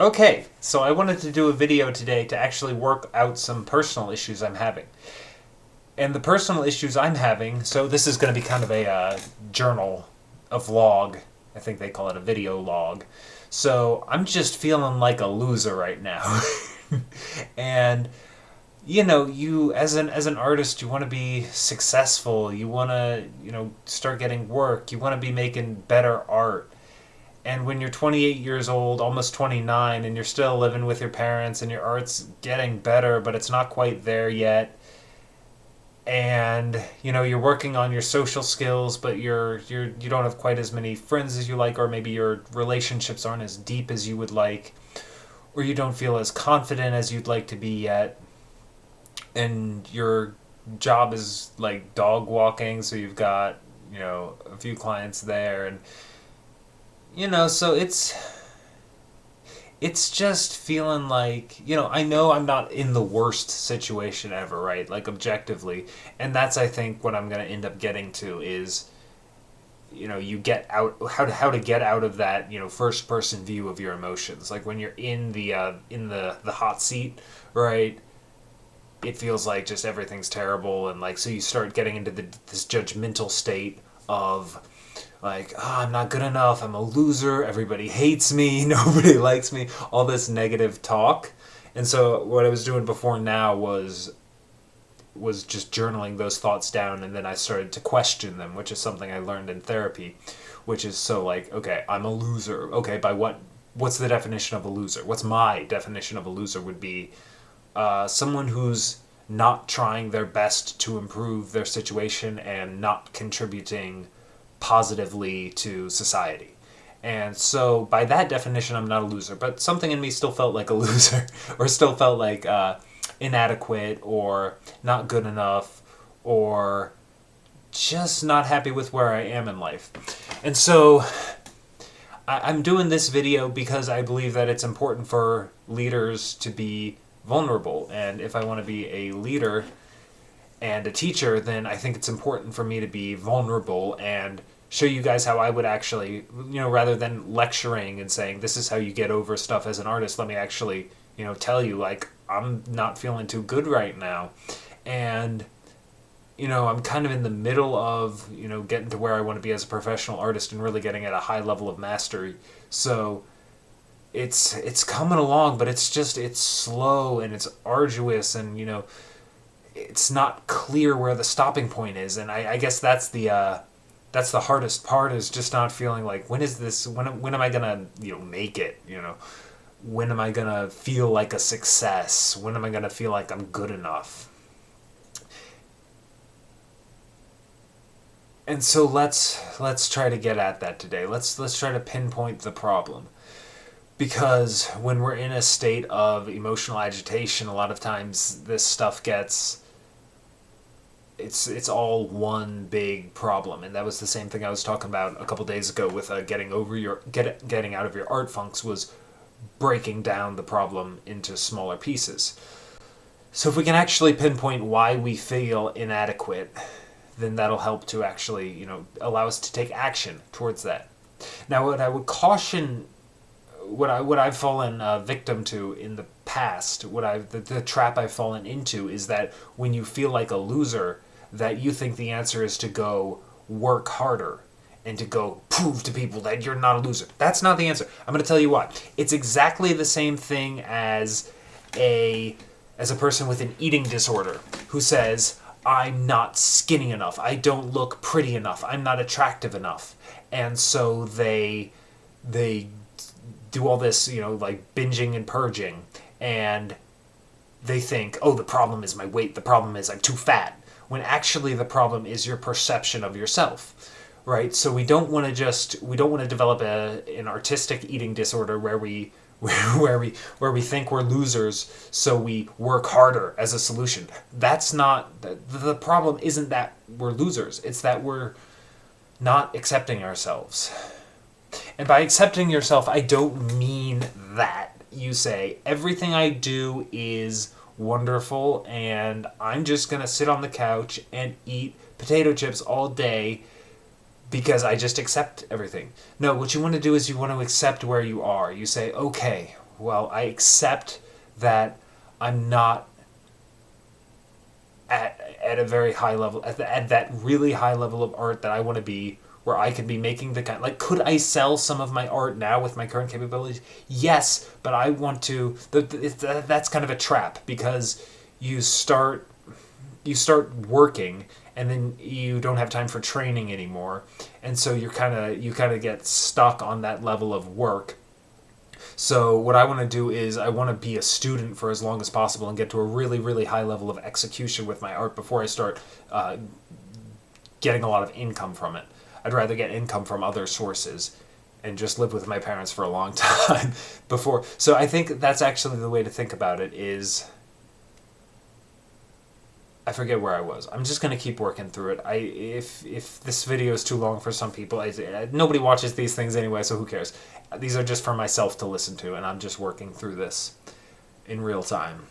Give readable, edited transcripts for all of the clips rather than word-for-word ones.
Okay, so I wanted to do a video today to actually work out some personal issues I'm having. And the personal issues I'm having, so this is going to be kind of a journal, a vlog. I think they call it a video log. So I'm just feeling like a loser right now. And you as an artist, you want to be successful. You want to, start getting work. You want to be making better art. And when you're 28 years old, almost 29, and you're still living with your parents and your art's getting better, but it's not quite there yet, and you're working on your social skills, but you don't have quite as many friends as you like, or maybe your relationships aren't as deep as you would like, or you don't feel as confident as you'd like to be yet, and your job is like dog walking, so you've got a few clients there, and so it's just feeling like, I know I'm not in the worst situation ever, right? Like objectively. And that's, I think, what I'm going to end up getting to is, you get out, how to get out of that, first person view of your emotions. Like when you're in the hot seat, right? It feels like just everything's terrible. And like, so you start getting into this judgmental state of, like, I'm not good enough, I'm a loser, everybody hates me, nobody likes me, all this negative talk. And so what I was doing before now was just journaling those thoughts down, and then I started to question them, which is something I learned in therapy, which is so like, okay, I'm a loser. Okay, by what's the definition of a loser? What's my definition of a loser would be someone who's not trying their best to improve their situation and not contributing positively to society. And so, by that definition, I'm not a loser, but something in me still felt like a loser, or still felt like inadequate, or not good enough, or just not happy with where I am in life. And so, I'm doing this video because I believe that it's important for leaders to be vulnerable. And if I want to be a leader and a teacher, then I think it's important for me to be vulnerable and show you guys how I would actually, rather than lecturing and saying, this is how you get over stuff as an artist, let me actually, tell you, like, I'm not feeling too good right now. And, I'm kind of in the middle of, getting to where I want to be as a professional artist and really getting at a high level of mastery. So it's coming along, but it's slow and it's arduous, and, it's not clear where the stopping point is. And I guess that's the hardest part, is just not feeling like, when am I gonna make it, when am I gonna feel like a success, when am I gonna feel like I'm good enough. And so let's try to get at that today. Let's try to pinpoint the problem, because when we're in a state of emotional agitation, a lot of times this stuff gets, it's all one big problem. And that was the same thing I was talking about a couple days ago with getting out of your art funks, was breaking down the problem into smaller pieces. So if we can actually pinpoint why we feel inadequate, then that'll help to actually, allow us to take action towards that. Now, what I would caution, what I've fallen victim to in the past, the trap I've fallen into, is that when you feel like a loser, that you think the answer is to go work harder and to go prove to people that you're not a loser. That's not the answer. I'm going to tell you why. It's exactly the same thing as a person with an eating disorder who says, I'm not skinny enough, I don't look pretty enough, I'm not attractive enough. And so they do all this, like binging and purging, and they think, oh, the problem is my weight, the problem is I'm too fat, when actually the problem is your perception of yourself, right? So we don't want to develop an artistic eating disorder where we think we're losers, so we work harder as a solution. That's not the problem. Isn't that we're losers? It's that we're not accepting ourselves. And by accepting yourself, I don't mean that you say, everything I do is wonderful and I'm just going to sit on the couch and eat potato chips all day because I just accept everything. No, what you want to do is you want to accept where you are. You say, okay, well, I accept that I'm not at a very high level, at that really high level of art that I want to be, where I could be making the kind, like, could I sell some of my art now with my current capabilities? Yes, but I want to. That's kind of a trap, because you start you start working, and then you don't have time for training anymore, and so you kind of get stuck on that level of work. So what I want to do is I want to be a student for as long as possible and get to a really, really high level of execution with my art before I start uh, getting a lot of income from it. I'd rather get income from other sources and just live with my parents for a long time before. So I think that's actually the way to think about it. Is I forget where I was. I'm just gonna keep working through it. If this video is too long for some people, nobody watches these things anyway, so who cares? These are just for myself to listen to, and I'm just working through this in real time.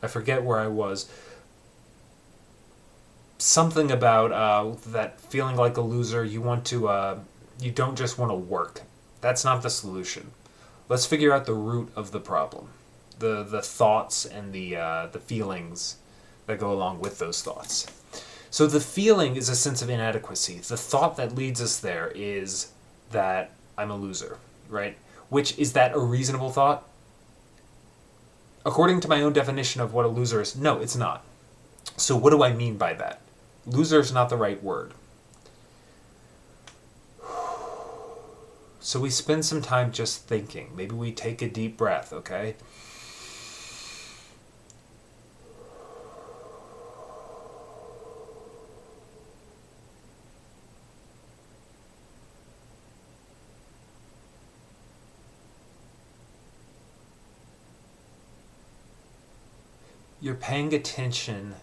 I forget where I was. Something about that feeling like a loser. You don't just want to work. That's not the solution. Let's figure out the root of the problem, the thoughts and the feelings that go along with those thoughts. So the feeling is a sense of inadequacy. The thought that leads us there is that I'm a loser, right? Which, is that a reasonable thought? According to my own definition of what a loser is, no, it's not. So what do I mean by that? Loser is not the right word. So we spend some time just thinking. Maybe we take a deep breath, okay? You're paying attention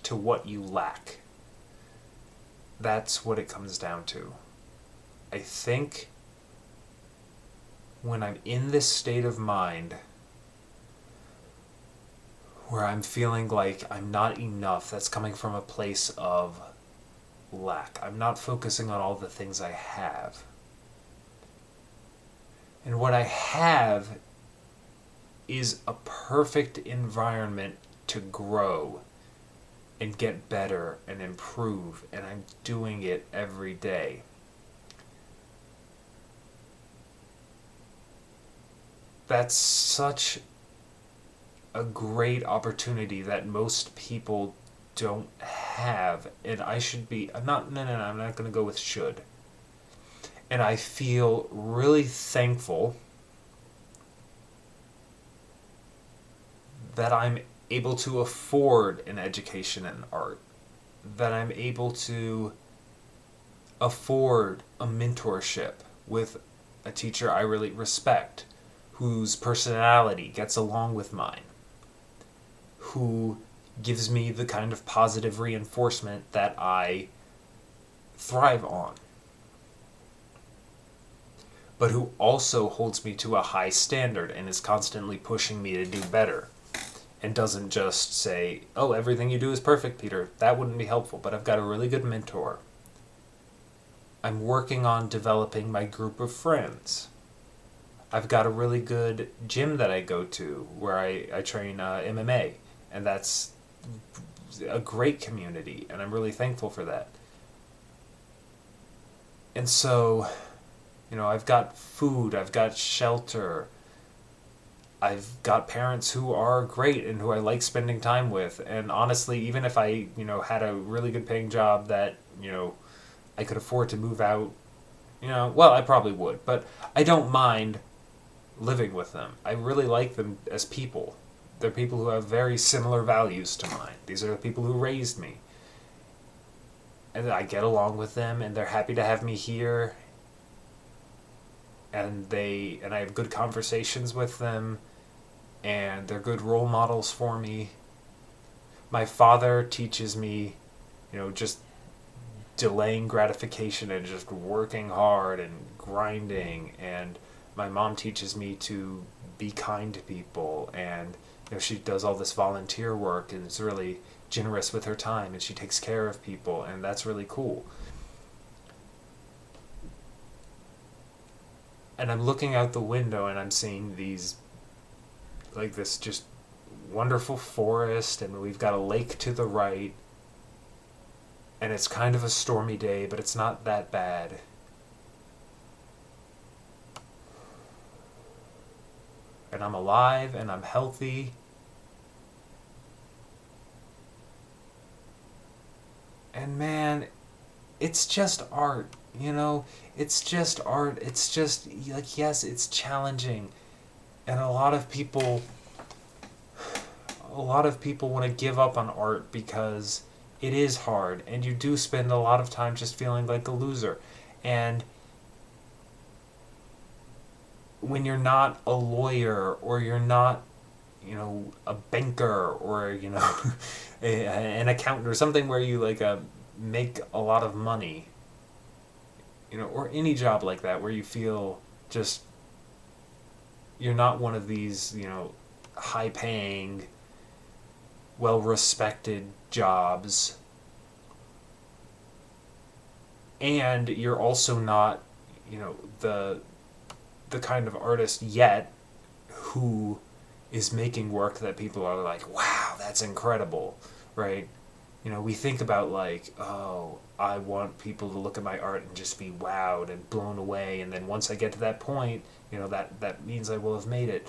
to what you lack. That's what it comes down to. I think when I'm in this state of mind where I'm feeling like I'm not enough, that's coming from a place of lack. I'm not focusing on all the things I have. And what I have is a perfect environment to grow and get better and improve, and I'm doing it every day. That's such a great opportunity that most people don't have, and I should be. I'm not. No, no, no. I'm not going to go with should. And I feel really thankful that I'm able to afford an education in art, that I'm able to afford a mentorship with a teacher I really respect, whose personality gets along with mine, who gives me the kind of positive reinforcement that I thrive on, but who also holds me to a high standard and is constantly pushing me to do better, and doesn't just say, oh, everything you do is perfect, Peter. That wouldn't be helpful, but I've got a really good mentor. I'm working on developing my group of friends. I've got a really good gym that I go to where I train MMA, and that's a great community, and I'm really thankful for that. And so, I've got food, I've got shelter, I've got parents who are great and who I like spending time with. And honestly, even if I, had a really good paying job that, I could afford to move out, well, I probably would, but I don't mind living with them. I really like them as people. They're people who have very similar values to mine. These are the people who raised me. And I get along with them, and they're happy to have me here. And I have good conversations with them, and they're good role models for me. My father teaches me, just delaying gratification and just working hard and grinding, and my mom teaches me to be kind to people, and she does all this volunteer work and is really generous with her time, and she takes care of people, and that's really cool. and I'm looking out the window and I'm seeing these, like, this just wonderful forest, and we've got a lake to the right, and it's kind of a stormy day, but it's not that bad. And I'm alive and I'm healthy. And man, it's just art, you know? It's just art. It's just, like, yes, it's challenging. And a lot of people want to give up on art because it is hard, and you do spend a lot of time just feeling like a loser. And when you're not a lawyer, or you're not, a banker, or, an accountant or something where you, like, make a lot of money, or any job like that where you feel just you're not one of these, high paying, well respected jobs, and you're also not, the kind of artist yet who is making work that people are like, wow, that's incredible, right? We think about, like, oh, I want people to look at my art and just be wowed and blown away, and then once I get to that point, that means I will have made it.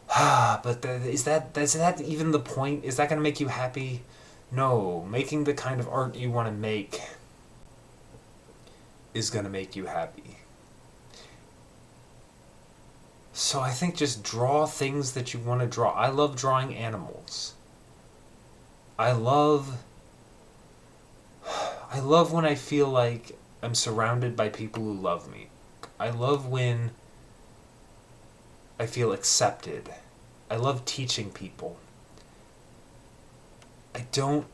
But is that even the point? Is that going to make you happy? No, making the kind of art you want to make is going to make you happy. So I think just draw things that you want to draw. I love drawing animals. I love I love when I feel like I'm surrounded by people who love me. I love when I feel accepted. I love teaching people. I don't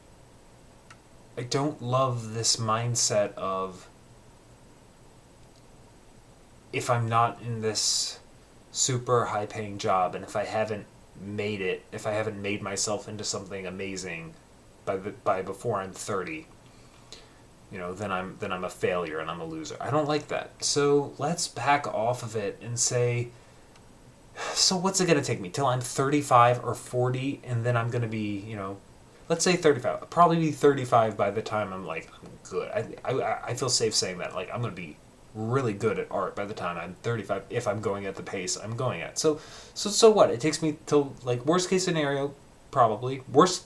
I don't love this mindset of, if I'm not in this super high paying job, and if I haven't made myself into something amazing by before I'm 30, then I'm a failure and I'm a loser. I don't like that. So let's back off of it and say, so what's it going to take me till I'm 35 or 40, and then I'm going to be, let's say 35. I'll probably be 35 by the time I'm good. I feel safe saying that. Like, I'm going to be really good at art by the time I'm 35, if I'm going at the pace I'm going at. So what? It takes me till, like, worst case scenario, probably worst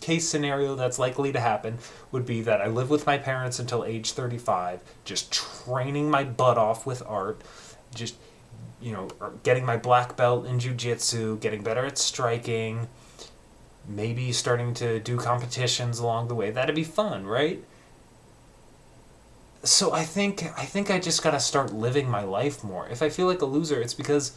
case scenario that's likely to happen would be that I live with my parents until age 35, just training my butt off with art, just, getting my black belt in jiu-jitsu, getting better at striking, maybe starting to do competitions along the way. That'd be fun, right? So I think I just gotta start living my life more. If I feel like a loser, it's because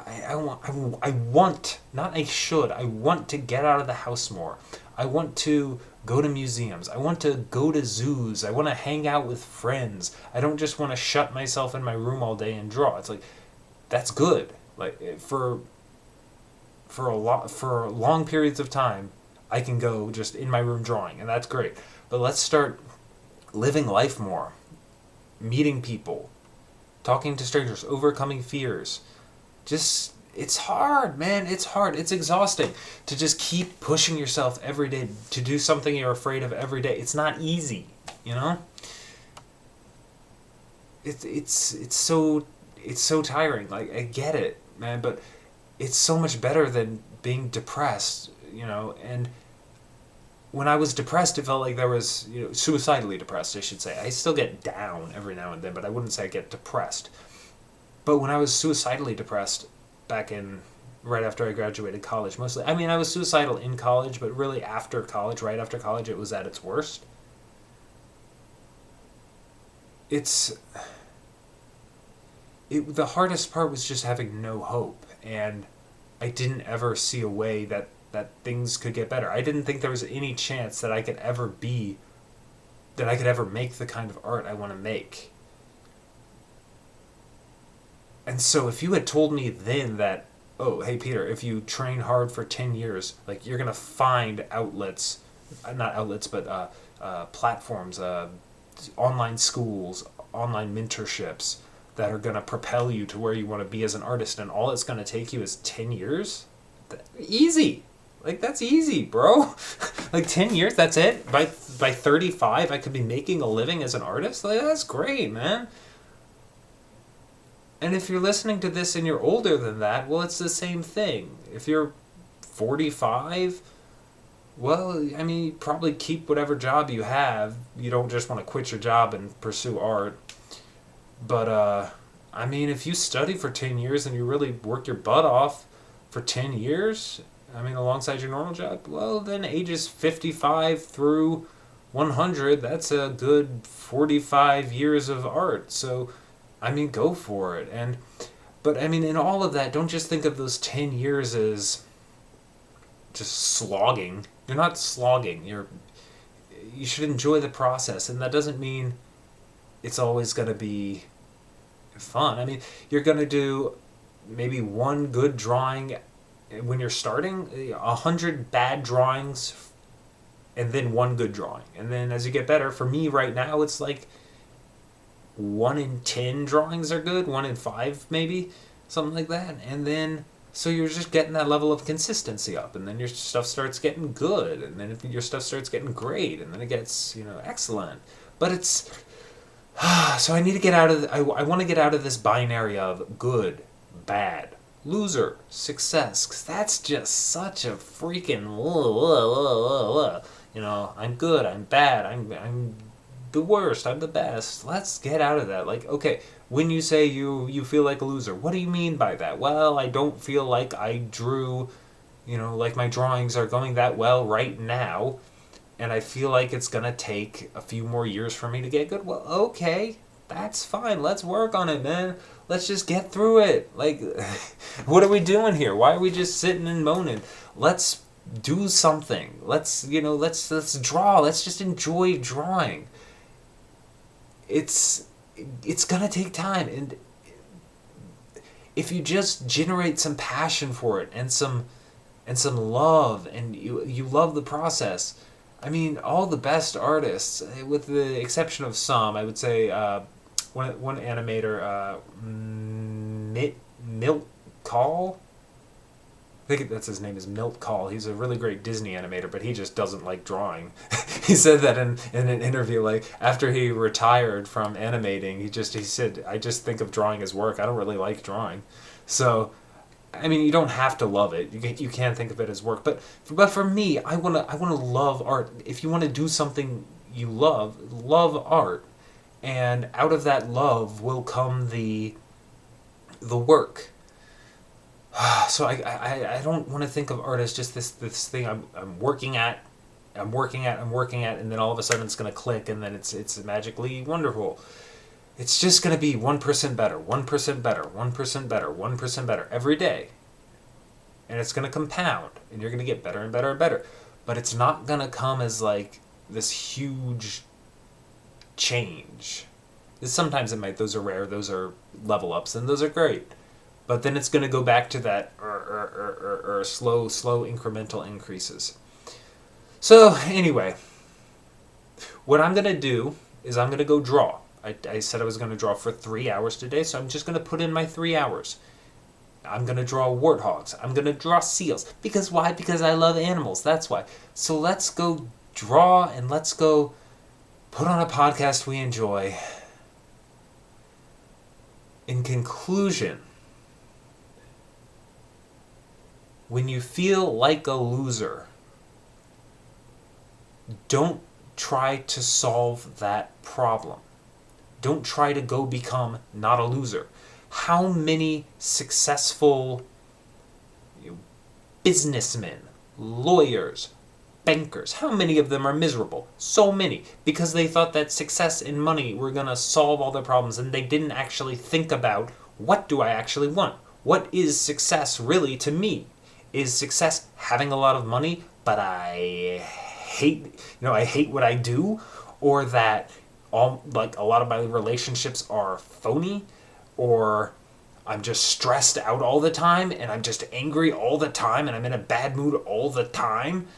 I want, not I should, I want to get out of the house more. I want to go to museums. I want to go to zoos. I want to hang out with friends. I don't just want to shut myself in my room all day and draw. It's like, that's good. Like, for long periods of time, I can go just in my room drawing, and that's great. But let's start living life more, meeting people, talking to strangers, overcoming fears. Just, it's hard, man. It's hard. It's exhausting to just keep pushing yourself every day to do something you're afraid of every day. It's not easy, you know? It's so tiring. Like, I get it, man, but it's so much better than being depressed, and when I was depressed, it felt like there was, suicidally depressed, I should say. I still get down every now and then, but I wouldn't say I get depressed. But when I was suicidally depressed back in, right after I graduated college, mostly, I mean, I was suicidal in college, but really after college, right after college, it was at its worst. It's, the hardest part was just having no hope, and I didn't ever see a way that things could get better. I didn't think there was any chance that I could ever make the kind of art I want to make. And so if you had told me then that, oh, hey Peter, if you train hard for 10 years, like, you're going to find outlets, not outlets, but platforms, online schools, online mentorships, that are going to propel you to where you want to be as an artist, and all it's going to take you is 10 years? Easy. Like, that's easy, bro. Like, 10 years, that's it? By 35, I could be making a living as an artist? Like, that's great, man. And if you're listening to this and you're older than that, well, it's the same thing. If you're 45, well, I mean, you probably keep whatever job you have. You don't just want to quit your job and pursue art. But, I mean, if you study for 10 years and you really work your butt off for 10 years, I mean, alongside your normal job, well, then ages 55 through 100, that's a good 45 years of art. So, I mean, go for it. But I mean, in all of that, don't just think of those 10 years as just slogging. You're not slogging. You should enjoy the process, and that doesn't mean it's always going to be fun. I mean, you're going to do maybe one good drawing when you're starting, 100 bad drawings, and then one good drawing. And then as you get better, for me right now, it's like 1 in 10 drawings are good, 1 in 5 maybe, something like that. And then, so you're just getting that level of consistency up, and then your stuff starts getting good, and then your stuff starts getting great, and then it gets, excellent. But it's, so I need to get out of, I want to get out of this binary of good, bad, loser, success, because that's just such a freaking, I'm good, I'm bad, I'm the worst, I'm the best. Let's get out of that. Like, okay, when you say you feel like a loser, what do you mean by that? Well, I don't feel like I drew, like my drawings are going that well right now, and I feel like it's going to take a few more years for me to get good. Well, okay, that's fine. Let's work on it, man. Let's just get through it. Like, what are we doing here? Why are we just sitting and moaning? Let's do something. Let's draw. Let's just enjoy drawing. It's gonna take time, and if you just generate some passion for it and some love, and you love the process, I mean, all the best artists, with the exception of some, I would say, one animator, Milt Kahl. I think that's his name, is Milt Kahl. He's a really great Disney animator, but he just doesn't like drawing. He said that in an interview, like, after he retired from animating, he said, I just think of drawing as work. I don't really like drawing. So, I mean, you don't have to love it. You can think of it as work. But for me, I wanna love art. If you want to do something you love art. And out of that love will come the work. So I don't want to think of art as just this thing I'm working at, and then all of a sudden it's going to click, and then it's magically wonderful. It's just going to be 1% better, 1% better, 1% better, 1% better every day. And it's going to compound, and you're going to get better and better and better. But it's not going to come as like this huge change. Sometimes it might. Those are rare. Those are level ups, and those are great. But then it's going to go back to that slow incremental increases. So anyway, what I'm going to do is I'm going to go draw. I said I was going to draw for 3 hours today, so I'm just going to put in my 3 hours. I'm going to draw warthogs. I'm going to draw seals. Because why? Because I love animals. That's why. So let's go draw, and let's go put on a podcast we enjoy. In conclusion, when you feel like a loser, don't try to solve that problem. Don't try to go become not a loser. How many successful businessmen, lawyers, bankers, how many of them are miserable? So many. Because they thought that success and money were going to solve all their problems, and they didn't actually think about, what do I actually want? What is success really to me? Is success having a lot of money, but I hate what I do? Or that a lot of my relationships are phony? Or I'm just stressed out all the time, and I'm just angry all the time, and I'm in a bad mood all the time?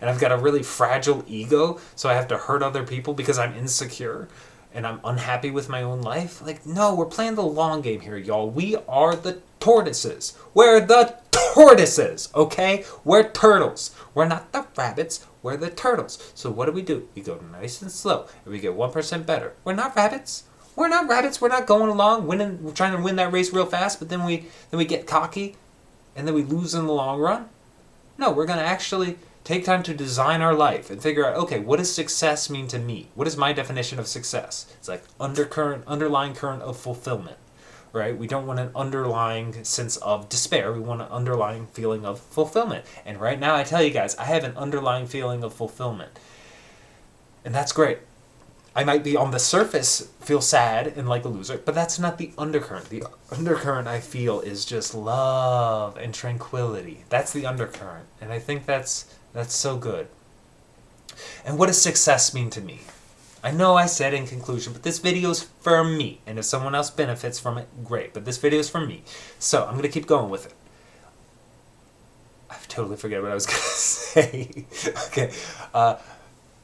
And I've got a really fragile ego, so I have to hurt other people because I'm insecure. and I'm unhappy with my own life. Like, no, we're playing the long game here, y'all. We are the tortoises. We're the tortoises, okay? We're turtles. We're not the rabbits. We're the turtles. So what do? We go nice and slow, and we get 1% better. We're not rabbits. We're not rabbits. We're not going along, winning. We're trying to win that race real fast, but then we get cocky, and then we lose in the long run. No, we're gonna actually take time to design our life and figure out, okay, what does success mean to me? What is my definition of success? It's like underlying current of fulfillment, right? We don't want an underlying sense of despair. We want an underlying feeling of fulfillment. And right now, I tell you guys, I have an underlying feeling of fulfillment. And that's great. I might be on the surface feel sad and like a loser, but that's not the undercurrent. The undercurrent I feel is just love and tranquility. That's the undercurrent. And I think that's so good. And what does success mean to me? I know I said in conclusion, but this video's for me. And if someone else benefits from it, great. But this video's for me. So I'm going to keep going with it. I've totally forget what I was going to say. Okay.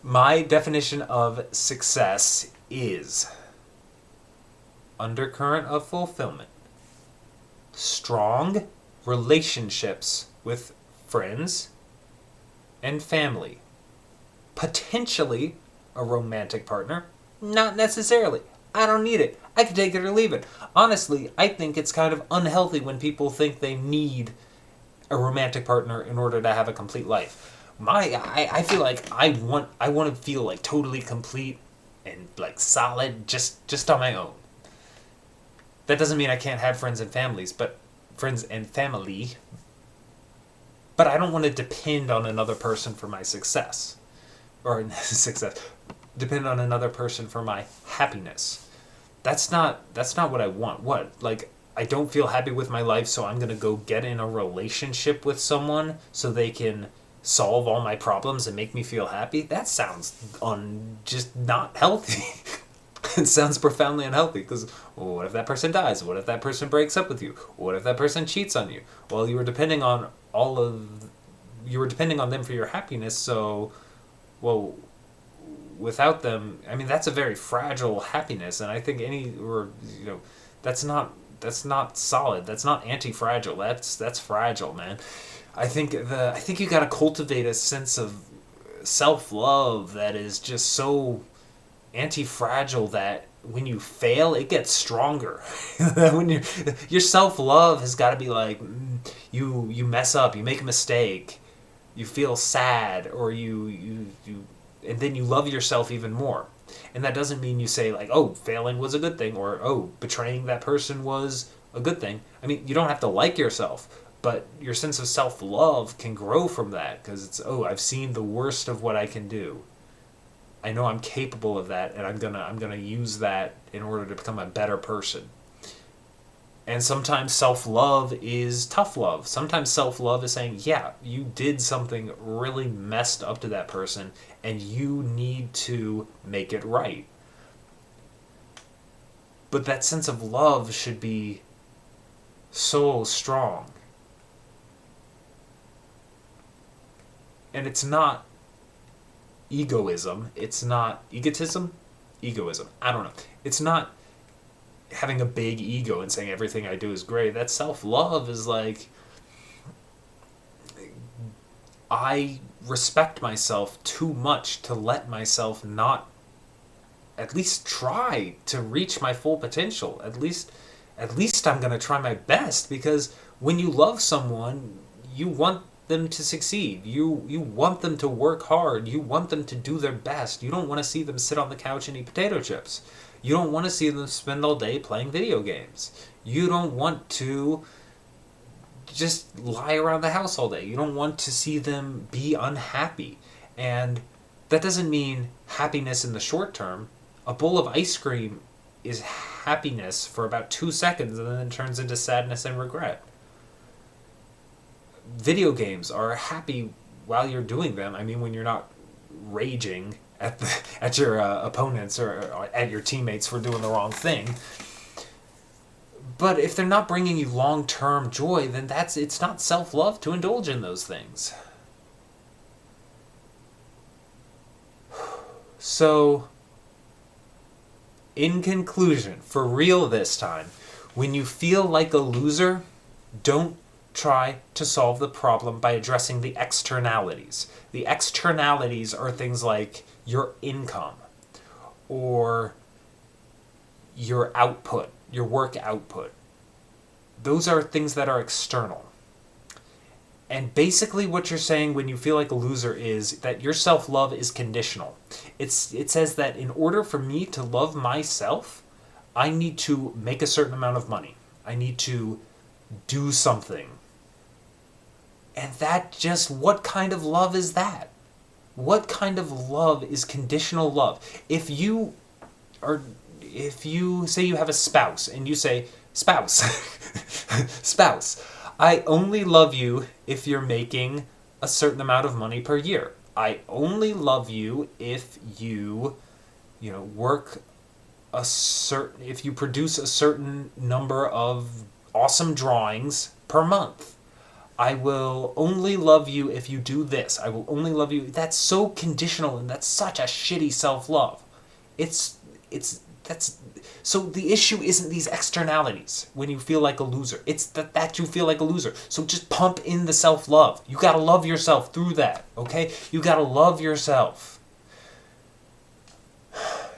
My definition of success is undercurrent of fulfillment, strong relationships with friends and family, potentially a romantic partner, not necessarily. I don't need it. I can take it or leave it. Honestly, I think it's kind of unhealthy when people think they need a romantic partner in order to have a complete life. I feel like I want to feel like totally complete and like solid just on my own. That doesn't mean I can't have friends and family, but I don't want to depend on another person for my success. Or success. Depend on another person for my happiness. That's not what I want. What? Like, I don't feel happy with my life, so I'm going to go get in a relationship with someone so they can solve all my problems and make me feel happy? That sounds just not healthy. It sounds profoundly unhealthy because what if that person dies? What if that person breaks up with you? What if that person cheats on you? Well, you were depending on them for your happiness, so without them, I mean, that's a very fragile happiness, and I think that's not solid. That's not anti-fragile. That's fragile, man. I think you gotta cultivate a sense of self-love that is just so anti-fragile that when you fail, it gets stronger. When your self-love has got to be like, you mess up, you make a mistake, you feel sad, or you and then you love yourself even more. And that doesn't mean you say like, oh, failing was a good thing, or oh, betraying that person was a good thing. I mean, you don't have to like yourself. But your sense of self-love can grow from that because it's, oh, I've seen the worst of what I can do. I know I'm capable of that, and I'm gonna use that in order to become a better person. And sometimes self-love is tough love. Sometimes self-love is saying, yeah, you did something really messed up to that person, and you need to make it right. But that sense of love should be so strong. And it's not egoism. It's not egotism. Egoism. I don't know. It's not having a big ego and saying everything I do is great. That self-love is like, I respect myself too much to let myself not at least try to reach my full potential. At least I'm going to try my best, because when you love someone, you want them to succeed. You want them to work hard. You want them to do their best. You don't want to see them sit on the couch and eat potato chips. You don't want to see them spend all day playing video games. You don't want to just lie around the house all day. You don't want to see them be unhappy. And that doesn't mean happiness in the short term. A bowl of ice cream is happiness for about 2 seconds and then turns into sadness and regret. Video games are happy while you're doing them. I mean, when you're not raging at your opponents or at your teammates for doing the wrong thing. But if they're not bringing you long-term joy, then it's not self-love to indulge in those things. So in conclusion, for real this time, when you feel like a loser, don't try to solve the problem by addressing the externalities. The externalities are things like your income or your output, your work output. Those are things that are external. And basically what you're saying when you feel like a loser is that your self-love is conditional. It says that in order for me to love myself, I need to make a certain amount of money. I need to do something. And that just, what kind of love is that? What kind of love is conditional love? If you say you have a spouse and you say, spouse, spouse, I only love you if you're making a certain amount of money per year. I only love you if you work if you produce a certain number of awesome drawings per month. I will only love you if you do this. I will only love you. That's so conditional, and that's such a shitty self-love. So the issue isn't these externalities when you feel like a loser. It's that you feel like a loser. So just pump in the self-love. You gotta love yourself through that, okay? You gotta love yourself.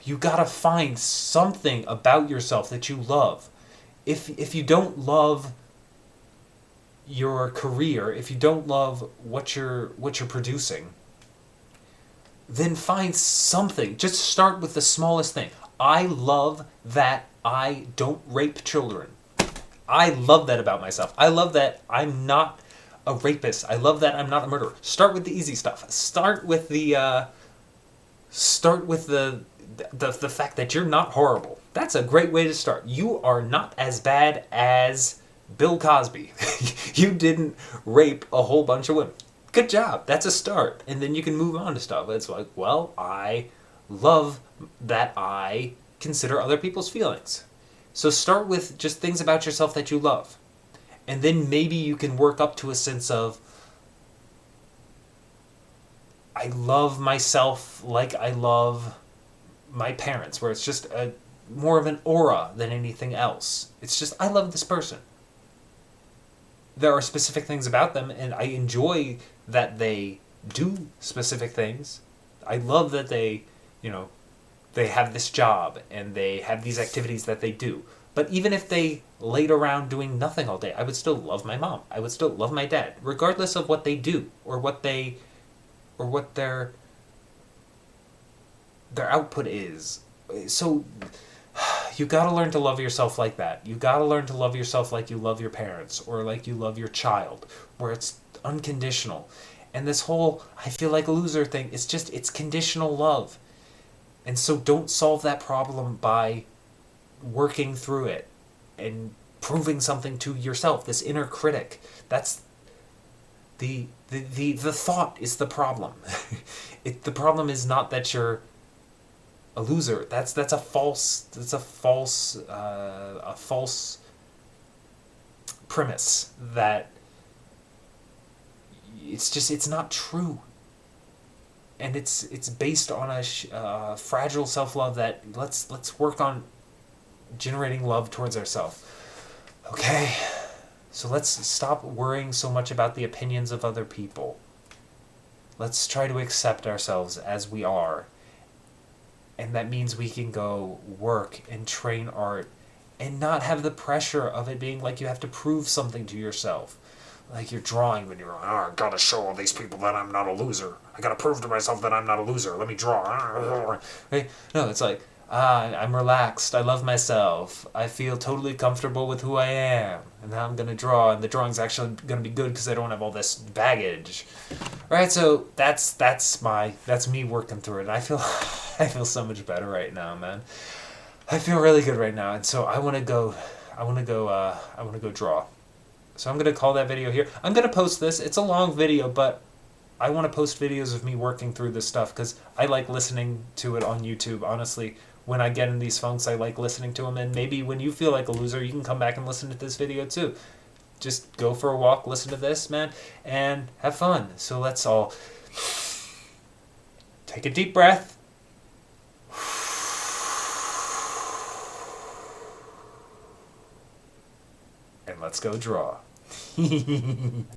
You gotta find something about yourself that you love. If you don't love your career, if you don't love what you're producing, then find something. Just start with the smallest thing. I love that I don't rape children. I love that about myself. I love that I'm not a rapist. I love that I'm not a murderer. Start with the easy stuff. Start with the fact that you're not horrible. That's a great way to start. You are not as bad as Bill Cosby. You didn't rape a whole bunch of women. Good job. That's a start. And then you can move on to stuff. It's like, well, I love that I consider other people's feelings. So start with just things about yourself that you love. And then maybe you can work up to a sense of, I love myself like I love my parents, where it's just more of an aura than anything else. It's just, I love this person. There are specific things about them, and I enjoy that they do specific things. I love that they have this job and they have these activities that they do. But even if they laid around doing nothing all day, I would still love my mom. I would still love my dad, regardless of what they do or what their output is. So you gotta learn to love yourself like that. You gotta learn to love yourself like you love your parents or like you love your child, where it's unconditional. And this whole I feel like a loser thing, it's conditional love. And so don't solve that problem by working through it and proving something to yourself, this inner critic. That's the thought is the problem. The problem is not that you're a loser. That's a false premise that it's not true. And it's based on a fragile self-love that let's work on generating love towards ourselves. Okay? So let's stop worrying so much about the opinions of other people. Let's try to accept ourselves as we are. And that means we can go work and train art and not have the pressure of it being like you have to prove something to yourself. Like you're drawing when you're like, I gotta show all these people that I'm not a loser. I gotta prove to myself that I'm not a loser. Let me draw. Right? No, it's like, I'm relaxed. I love myself. I feel totally comfortable with who I am. And now I'm gonna draw, and the drawing's actually gonna be good because I don't have all this baggage. Right? So that's me working through it. I feel so much better right now, man. I feel really good right now, and so I wanna go draw. So I'm going to call that video here. I'm going to post this. It's a long video, but I want to post videos of me working through this stuff because I like listening to it on YouTube. Honestly, when I get in these funks, I like listening to them. And maybe when you feel like a loser, you can come back and listen to this video too. Just go for a walk, listen to this, man, and have fun. So let's all take a deep breath. Let's go draw.